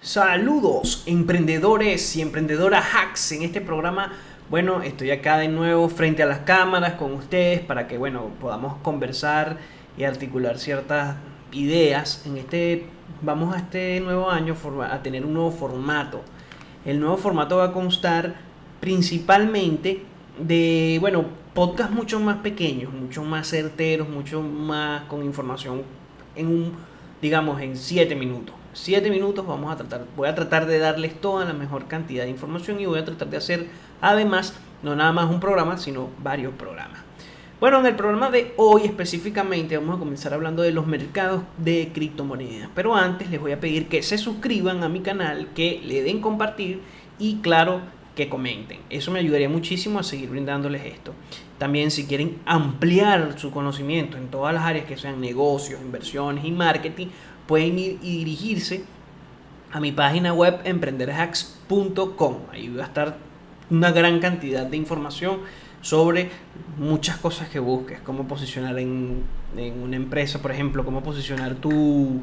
Saludos emprendedores y emprendedoras hacks. En este programa, bueno, estoy acá de nuevo frente a las cámaras con ustedes para que, bueno, podamos conversar y articular ciertas ideas. Vamos a este nuevo año a tener un nuevo formato. El nuevo formato va a constar principalmente de, bueno, podcasts mucho más pequeños, mucho más certeros, mucho más con información en digamos, en 7 minutos. 7 minutos voy a tratar de darles toda la mejor cantidad de información y voy a tratar de hacer además no nada más un programa, sino varios programas. Bueno, en el programa de hoy específicamente vamos a comenzar hablando de los mercados de criptomonedas. Pero antes les voy a pedir que se suscriban a mi canal, que le den compartir y claro, que comenten. Eso me ayudaría muchísimo a seguir brindándoles esto. También si quieren ampliar su conocimiento en todas las áreas que sean negocios, inversiones y marketing, pueden ir y dirigirse a mi página web emprenderhacks.com. Ahí va a estar una gran cantidad de información sobre muchas cosas que busques, cómo posicionar en una empresa, por ejemplo, cómo posicionar tu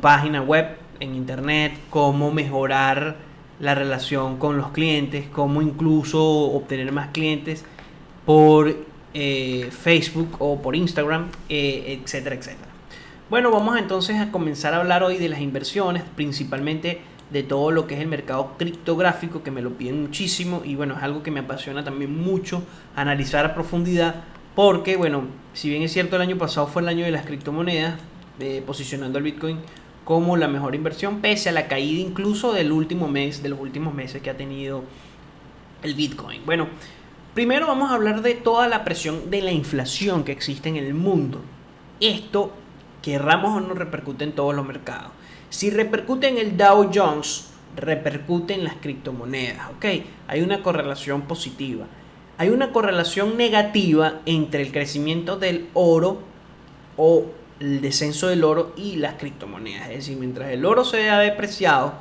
página web en internet, cómo mejorar la relación con los clientes, cómo incluso obtener más clientes por Facebook o por Instagram, etcétera, etcétera. Bueno, vamos entonces a comenzar a hablar hoy de las inversiones, principalmente de todo lo que es el mercado criptográfico, que me lo piden muchísimo y bueno, es algo que me apasiona también mucho analizar a profundidad, porque bueno, si bien es cierto el año pasado fue el año de las criptomonedas, posicionando el Bitcoin como la mejor inversión, pese a la caída incluso de los últimos meses que ha tenido el Bitcoin. Bueno, primero vamos a hablar de toda la presión de la inflación que existe en el mundo. Esto, querramos o no, repercute en todos los mercados. Si repercute en el Dow Jones, repercute en las criptomonedas, ¿ok? Hay una correlación positiva. Hay una correlación negativa entre el crecimiento del oro o el descenso del oro y las criptomonedas. Es decir, mientras el oro se ha depreciado,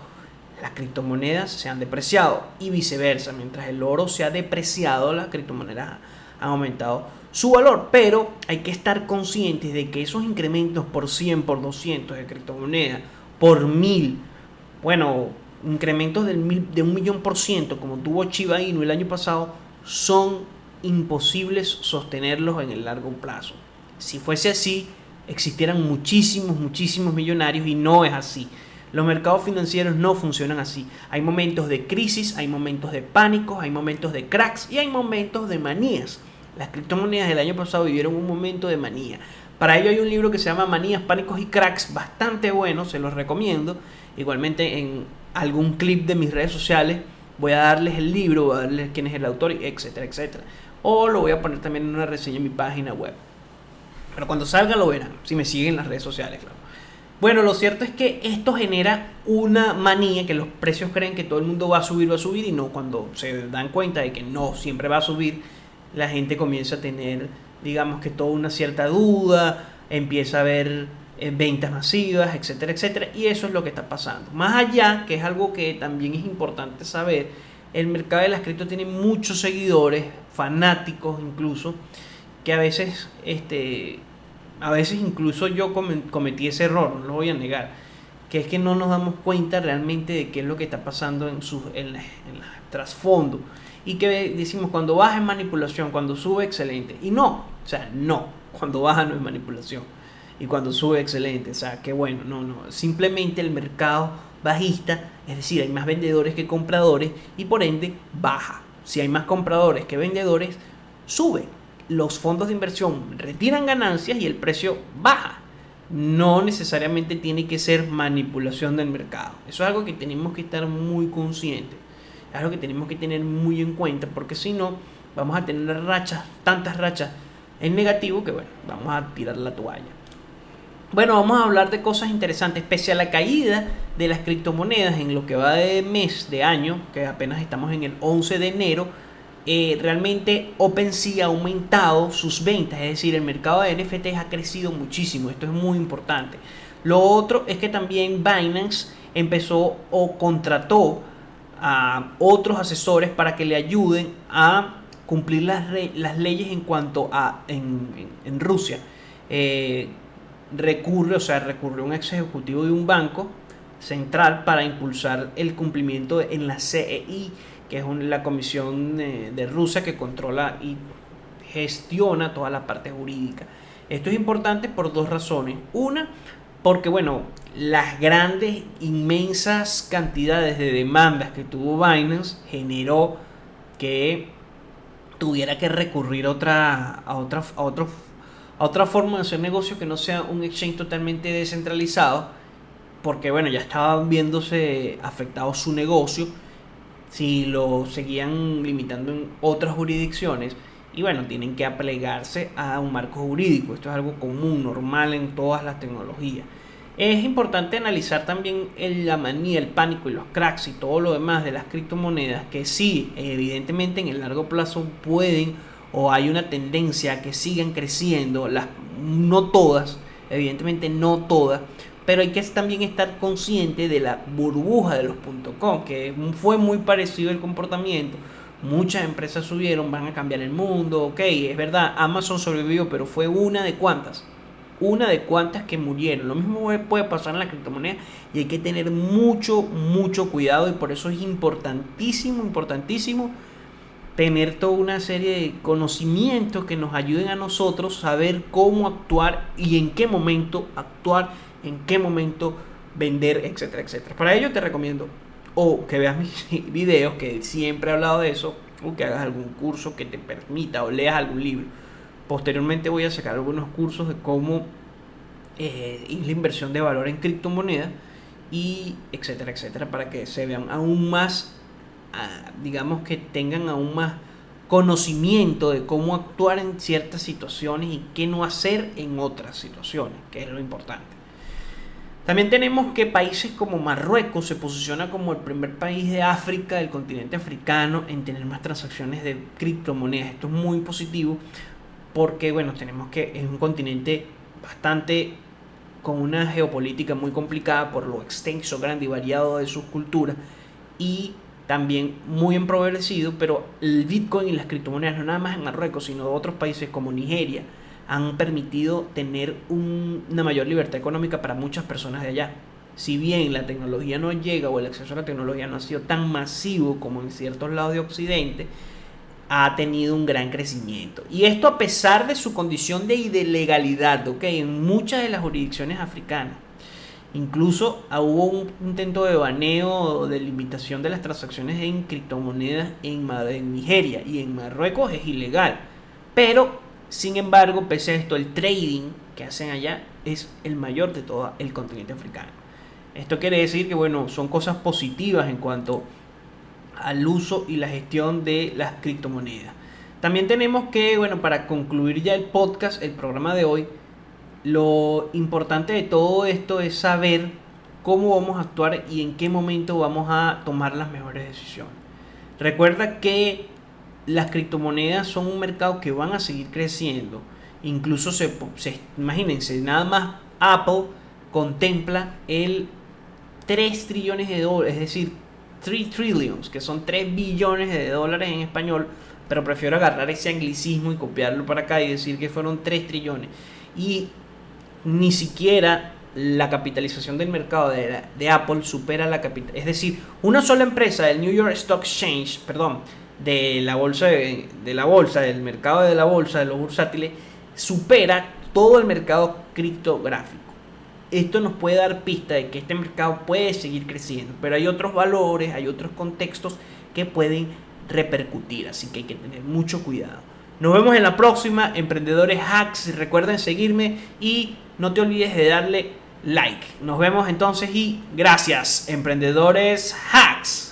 las criptomonedas se han depreciado y viceversa. Mientras el oro se ha depreciado, las criptomonedas han aumentado su valor. Pero hay que estar conscientes de que esos incrementos por 100, por 200 de criptomonedas, por 1000, bueno, incrementos de 1.000.000%, como tuvo Shiba Inu el año pasado, son imposibles sostenerlos en el largo plazo. Si fuese así, existieran muchísimos millonarios y no es así. Los mercados financieros no funcionan así. Hay momentos de crisis, hay momentos de pánicos, hay momentos de cracks y hay momentos de manías. Las criptomonedas del año pasado vivieron un momento de manía. Para ello hay un libro que se llama Manías, Pánicos y Cracks, bastante bueno, se los recomiendo. Igualmente en algún clip de mis redes sociales voy a darles el libro, voy a darles quién es el autor, etcétera, etcétera. O lo voy a poner también en una reseña en mi página web. Pero cuando salga lo verán, si me siguen en las redes sociales, claro. Bueno, lo cierto es que esto genera una manía, que los precios creen que todo el mundo va a subir y no, cuando se dan cuenta de que no siempre va a subir, la gente comienza a tener, digamos que toda una cierta duda, empieza a haber ventas masivas, etcétera, etcétera, y eso es lo que está pasando. Más allá, que es algo que también es importante saber, el mercado de las cripto tiene muchos seguidores, fanáticos incluso, que a veces incluso yo cometí ese error, no lo voy a negar, que es que no nos damos cuenta realmente de qué es lo que está pasando en el trasfondo, y que decimos cuando baja es manipulación, cuando sube excelente, y no, o sea, no, cuando baja no es manipulación y cuando sube excelente, o sea, que bueno, no, simplemente el mercado bajista, es decir, hay más vendedores que compradores y por ende baja. Si hay más compradores que vendedores, sube. Los fondos de inversión retiran ganancias y el precio baja. No necesariamente tiene que ser manipulación del mercado. Eso es algo que tenemos que estar muy conscientes. Es algo que tenemos que tener muy en cuenta, porque si no, vamos a tener tantas rachas en negativo que bueno, vamos a tirar la toalla. Bueno, vamos a hablar de cosas interesantes. Pese a la caída de las criptomonedas en lo que va de mes, de año, que apenas estamos en el 11 de enero, realmente OpenSea ha aumentado sus ventas, es decir, el mercado de NFTs ha crecido muchísimo, esto es muy importante. Lo otro es que también Binance empezó o contrató a otros asesores para que le ayuden a cumplir las leyes en cuanto a en Rusia. Recurrió un ex ejecutivo de un banco central para impulsar el cumplimiento en la CEI, que es la comisión de Rusia que controla y gestiona toda la parte jurídica. Esto es importante por dos razones. Una, porque bueno, las grandes, inmensas cantidades de demandas que tuvo Binance generó que tuviera que recurrir a otra forma de hacer negocio que no sea un exchange totalmente descentralizado, porque bueno, ya estaba viéndose afectado su negocio si lo seguían limitando en otras jurisdicciones. Y bueno, tienen que aplegarse a un marco jurídico. Esto es algo común, normal en todas las tecnologías. Es importante analizar también la manía, el pánico y los cracks y todo lo demás de las criptomonedas, que sí, evidentemente en el largo plazo pueden o hay una tendencia a que sigan creciendo, no todas, evidentemente no todas, pero hay que también estar consciente de la burbuja de los .com, que fue muy parecido el comportamiento. Muchas empresas subieron, van a cambiar el mundo, ok, es verdad, Amazon sobrevivió, pero fue una de cuantas que murieron. Lo mismo puede pasar en la criptomoneda y hay que tener mucho cuidado, y por eso es importantísimo tener toda una serie de conocimientos que nos ayuden a nosotros a saber cómo actuar y en qué momento actuar, en qué momento vender, etcétera. Para ello te recomiendo o que veas mis videos, que siempre he hablado de eso, o que hagas algún curso que te permita, o leas algún libro. Posteriormente voy a sacar algunos cursos de cómo es la inversión de valor en criptomonedas, y etcétera, para que se vean aún más, digamos que tengan aún más conocimiento de cómo actuar en ciertas situaciones y qué no hacer en otras situaciones, que es lo importante. También tenemos que países como Marruecos se posiciona como el primer país de África, del continente africano, en tener más transacciones de criptomonedas. Esto es muy positivo porque, bueno, tenemos que es un continente bastante con una geopolítica muy complicada por lo extenso, grande y variado de sus culturas, y también muy empobrecido, pero el Bitcoin y las criptomonedas, no nada más en Marruecos, sino de otros países como Nigeria, han permitido tener una mayor libertad económica para muchas personas de allá. Si bien la tecnología no llega, o el acceso a la tecnología no ha sido tan masivo como en ciertos lados de Occidente, ha tenido un gran crecimiento. Y esto a pesar de su condición de ilegalidad, ¿ok? En muchas de las jurisdicciones africanas. Incluso hubo un intento de baneo o de limitación de las transacciones en criptomonedas en Nigeria, y en Marruecos es ilegal. Pero, sin embargo, pese a esto, el trading que hacen allá es el mayor de todo el continente africano. Esto quiere decir que, bueno, son cosas positivas en cuanto al uso y la gestión de las criptomonedas. También tenemos que, bueno, para concluir ya el podcast, el programa de hoy, lo importante de todo esto es saber cómo vamos a actuar y en qué momento vamos a tomar las mejores decisiones. Recuerda que las criptomonedas son un mercado que van a seguir creciendo. Incluso imagínense, nada más Apple contempla el 3 trillones de dólares, es decir, 3 trillions, que son 3 billones de dólares en español, pero prefiero agarrar ese anglicismo y copiarlo para acá y decir que fueron 3 trillones. Y ni siquiera la capitalización del mercado de Apple supera la capitalización. Es decir, una sola empresa del New York Stock Exchange, de la bolsa, del mercado de la bolsa, de los bursátiles, supera todo el mercado criptográfico. Esto nos puede dar pista de que este mercado puede seguir creciendo, pero hay otros valores, hay otros contextos que pueden repercutir, así que hay que tener mucho cuidado. Nos vemos en la próxima, Emprendedores Hacks. Recuerden seguirme y no te olvides de darle like. Nos vemos entonces y gracias, Emprendedores Hacks.